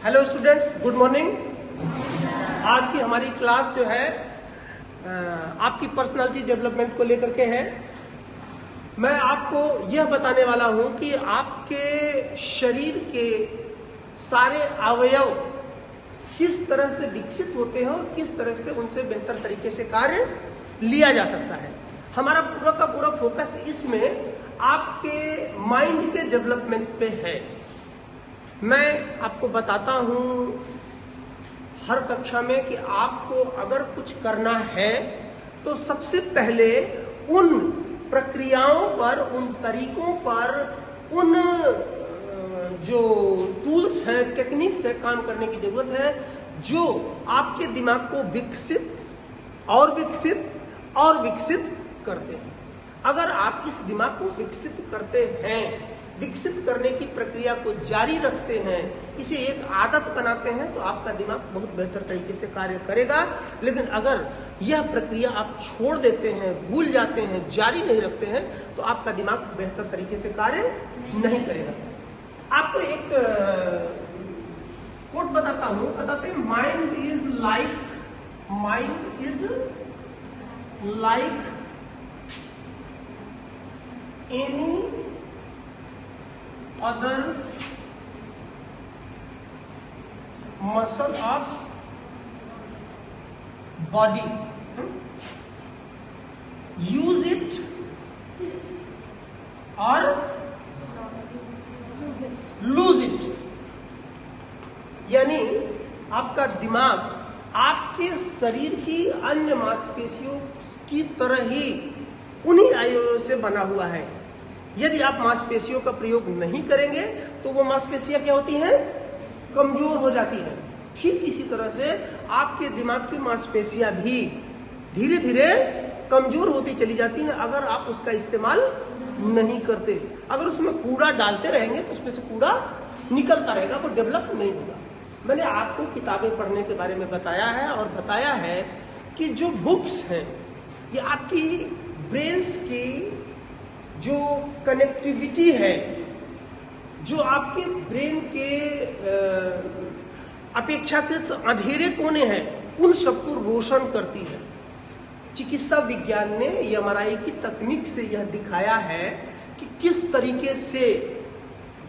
Hello students, good morning. आज की हमारी क्लास जो है आपकी पर्सनालिटी डेवलपमेंट को लेकर के है। मैं आपको यह बताने वाला हूं कि आपके शरीर के सारे अवयव किस तरह से विकसित होते हैं और किस तरह से उनसे बेहतर तरीके से कार्य लिया जा सकता है। हमारा पूरा का पूरा फोकस इसमें आपके माइंड के डेवलपमेंट पे है। मैं आपको बताता हूं हर कक्षा में कि आपको अगर कुछ करना है तो सबसे पहले उन प्रक्रियाओं पर, उन तरीकों पर, उन जो टूल्स हैं, टेक्निक्स है, काम करने की जरूरत है जो आपके दिमाग को विकसित और विकसित और विकसित करते हैं। अगर आप इस दिमाग को विकसित करते हैं, विकसित करने की प्रक्रिया को जारी रखते हैं, इसे एक आदत बनाते हैं, तो आपका दिमाग बहुत बेहतर तरीके से कार्य करेगा। लेकिन अगर यह प्रक्रिया आप छोड़ देते हैं, भूल जाते हैं, जारी नहीं रखते हैं, तो आपका दिमाग बेहतर तरीके से कार्य नहीं करेगा। आपको एक कोट बताता हूं, बताते हैं mind is like any other muscle of body. Use it or lose it. यानी आपका दिमाग आपके शरीर की अन्य मांसपेशियों की तरह ही उन्हीं अवयवों से बना हुआ है। यदि आप मांसपेशियों का प्रयोग नहीं करेंगे तो वो मांसपेशियां क्या होती हैं? कमजोर हो जाती हैं। ठीक इसी तरह से आपके दिमाग की मांसपेशियां भी धीरे धीरे कमजोर होती चली जाती हैं अगर आप उसका इस्तेमाल नहीं करते। अगर उसमें कूड़ा डालते रहेंगे तो उसमें से कूड़ा निकलता रहेगा, वो डेवलप नहीं होगा। मैंने आपको किताबें पढ़ने के बारे में बताया है और बताया है कि जो बुक्स हैं ये आपकी ब्रेन्स की जो कनेक्टिविटी है, जो आपके ब्रेन के अपेक्षाकृत अंधेरे कोने हैं, उन सबको रोशन करती है। चिकित्सा विज्ञान ने एमआरआई की तकनीक से यह दिखाया है कि किस तरीके से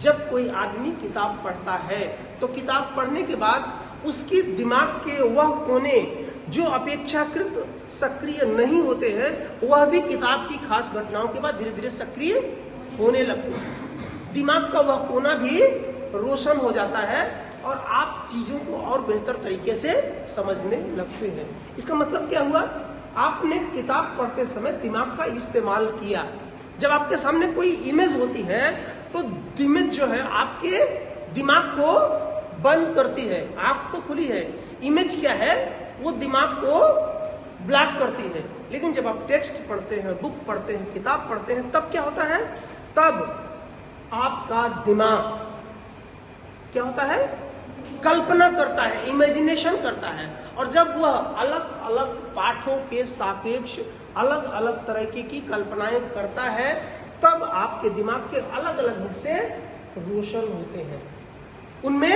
जब कोई आदमी किताब पढ़ता है तो किताब पढ़ने के बाद उसके दिमाग के वह कोने जो अपेक्षाकृत सक्रिय नहीं होते हैं, वह भी किताब की खास घटनाओं के बाद धीरे धीरे सक्रिय होने लगते हैं। दिमाग का वह कोना भी रोशन हो जाता है और आप चीजों को और बेहतर तरीके से समझने लगते हैं। इसका मतलब क्या हुआ? आपने किताब पढ़ते समय दिमाग का इस्तेमाल किया। जब आपके सामने कोई इमेज होती है तो इमेज जो है आपके दिमाग को बंद करती है। आंख तो खुली है, इमेज क्या है? वो दिमाग को ब्लॉक करती है। लेकिन जब आप टेक्स्ट पढ़ते हैं, बुक पढ़ते हैं, किताब पढ़ते हैं, तब क्या होता है? तब आपका दिमाग क्या होता है? कल्पना करता है, इमेजिनेशन करता है। और जब वह अलग अलग पाठों के सापेक्ष अलग अलग तरह की कल्पनाएं करता है, तब आपके दिमाग के अलग अलग हिस्से रोशन होते हैं। उनमें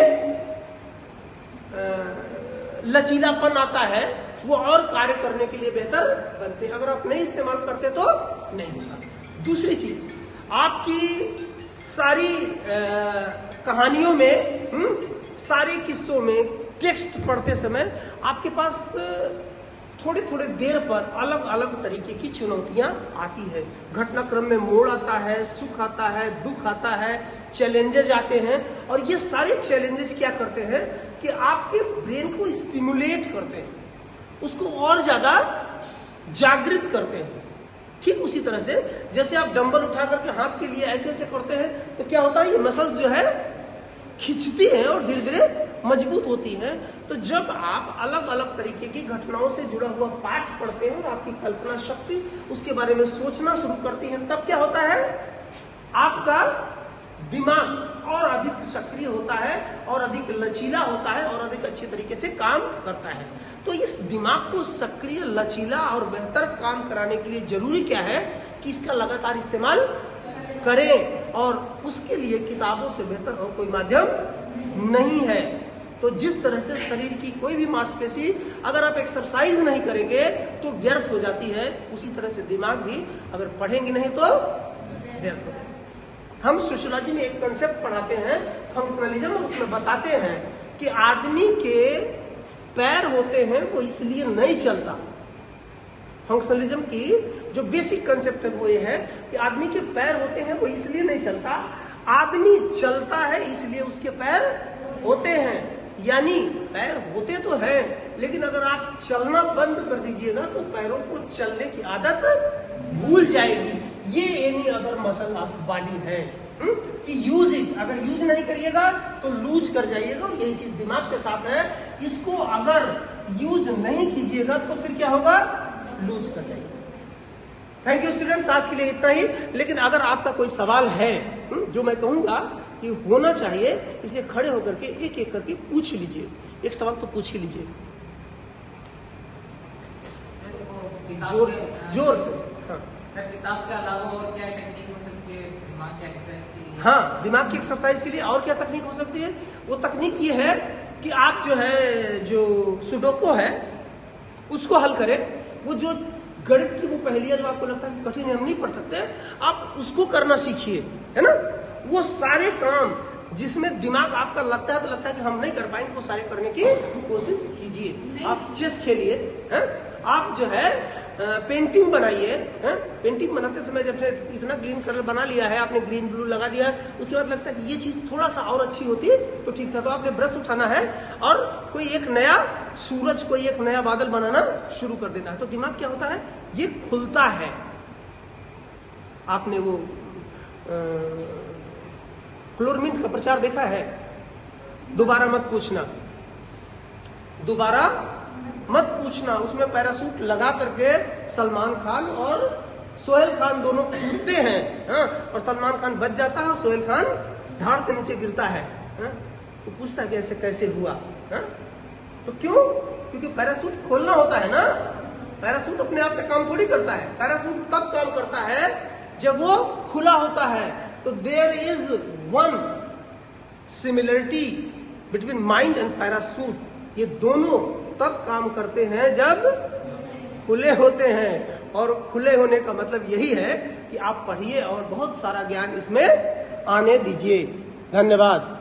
लचीलापन आता है, वो और कार्य करने के लिए बेहतर बनते हैं। अगर आप नहीं इस्तेमाल करते तो नहीं होगा। दूसरी चीज, आपकी सारी कहानियों में, सारे किस्सों में टेक्स्ट पढ़ते समय आपके पास थोड़े थोड़े देर पर अलग अलग तरीके की चुनौतियां आती है। घटनाक्रम में मोड़ आता है, सुख आता है, दुख आता है, चैलेंजेस आते हैं। और ये सारे चैलेंजेस क्या करते हैं कि आपके ब्रेन को स्टिमुलेट करते हैं, उसको और ज्यादा जागृत करते हैं। ठीक उसी तरह से जैसे आप डंबल उठा करके हाथ के लिए ऐसे ऐसे करते हैं तो क्या होता है? ये मसल्स जो है खिंचती हैं और धीरे धीरे मजबूत होती हैं। तो जब आप अलग अलग तरीके की घटनाओं से जुड़ा हुआ पाठ पढ़ते हैं, आपकी कल्पना शक्ति उसके बारे में सोचना शुरू करती है, तब क्या होता है? आपका दिमाग और अधिक सक्रिय होता है और अधिक लचीला होता है और अधिक अच्छे तरीके से काम करता है। तो इस दिमाग को सक्रिय, लचीला और बेहतर काम कराने के लिए जरूरी क्या है कि इसका लगातार इस्तेमाल करें, और उसके लिए किताबों से बेहतर और कोई माध्यम नहीं है। तो जिस तरह से शरीर की कोई भी मांसपेशी अगर आप एक्सरसाइज नहीं करेंगे तो व्यर्थ हो जाती है, उसी तरह से दिमाग भी अगर पढ़ेंगे नहीं तो व्यर्थ हो जाएगा। हम सोशियोलॉजी में एक कंसेप्ट पढ़ाते हैं फंक्शनलिज्म, और उसमें बताते हैं कि आदमी के पैर होते हैं वो इसलिए नहीं चलता। फंक्शनलिज्म की जो बेसिक कंसेप्ट है वो ये है कि आदमी के पैर होते हैं वो इसलिए नहीं चलता, आदमी चलता है इसलिए उसके पैर होते हैं। यानी पैर होते तो हैं, लेकिन अगर आप चलना बंद कर दीजिएगा तो पैरों को चलने की आदत भूल जाएगी। ये any other muscle of body है कि यूज इट, अगर यूज नहीं करिएगा तो लूज कर जाइएगा, और यही चीज दिमाग के साथ है। इसको अगर यूज नहीं कीजिएगा तो फिर क्या होगा, लूज कर जाइएगा। थैंक यू स्टूडेंट्स, आज के लिए इतना ही। लेकिन अगर आपका कोई सवाल है जो मैं कहूंगा कि होना चाहिए, इसलिए खड़े होकर के एक एक करके पूछ लीजिए। एक सवाल तो पूछ ही लीजिए, जोर से। हाँ, किताब के अलावा और क्या टेक्निक हो सकती है दिमाग की एक्सरसाइज के लिए? हाँ, दिमाग की एक्सरसाइज के लिए और क्या तकनीक हो सकती है? वो तकनीक ये है कि आप जो सुडोको है उसको हल करें। वो जो गणित की वो पहेलियां जो आपको लगता है कि कठिन है, हम नहीं पढ़ सकते, आप उसको करना सीखिए, है ना। वो सारे काम जिसमें दिमाग आपका लगता है तो लगता है कि हम नहीं कर पाएंगे, वो सारे करने की कोशिश कीजिए। आप चेस खेलिए, आप जो है पेंटिंग बनाइए। पेंटिंग बनाते समय जब इतना ग्रीन कलर बना लिया है आपने, ग्रीन ब्लू लगा दिया है, उसके बाद लगता है कि ये चीज थोड़ा सा और अच्छी होती तो ठीक था, तो आपने ब्रश उठाना है और कोई एक नया सूरज, कोई एक नया बादल बनाना शुरू कर देना है। तो दिमाग क्या होता है, ये खुलता है। आपने वो क्लोरमिंट का प्रचार देखा है, दोबारा मत पूछना, दोबारा मत पूछना। उसमें पैरासूट लगा करके सलमान खान और सोहेल खान दोनों कूदते हैं, और सलमान खान बच जाता है और सोहेल खान धाड़ के नीचे गिरता है। तो पूछता है कि ऐसे कैसे हुआ? तो क्यों? क्योंकि पैरासूट खोलना होता है ना। पैरासूट अपने आप में काम थोड़ी करता है, पैरासूट तब काम करता है जब वो खुला होता है। तो there is one similarity between mind and parachute. ये दोनों तब काम करते हैं जब खुले होते हैं, और खुले होने का मतलब यही है कि आप पढ़िए और बहुत सारा ज्ञान इसमें आने दीजिए। धन्यवाद।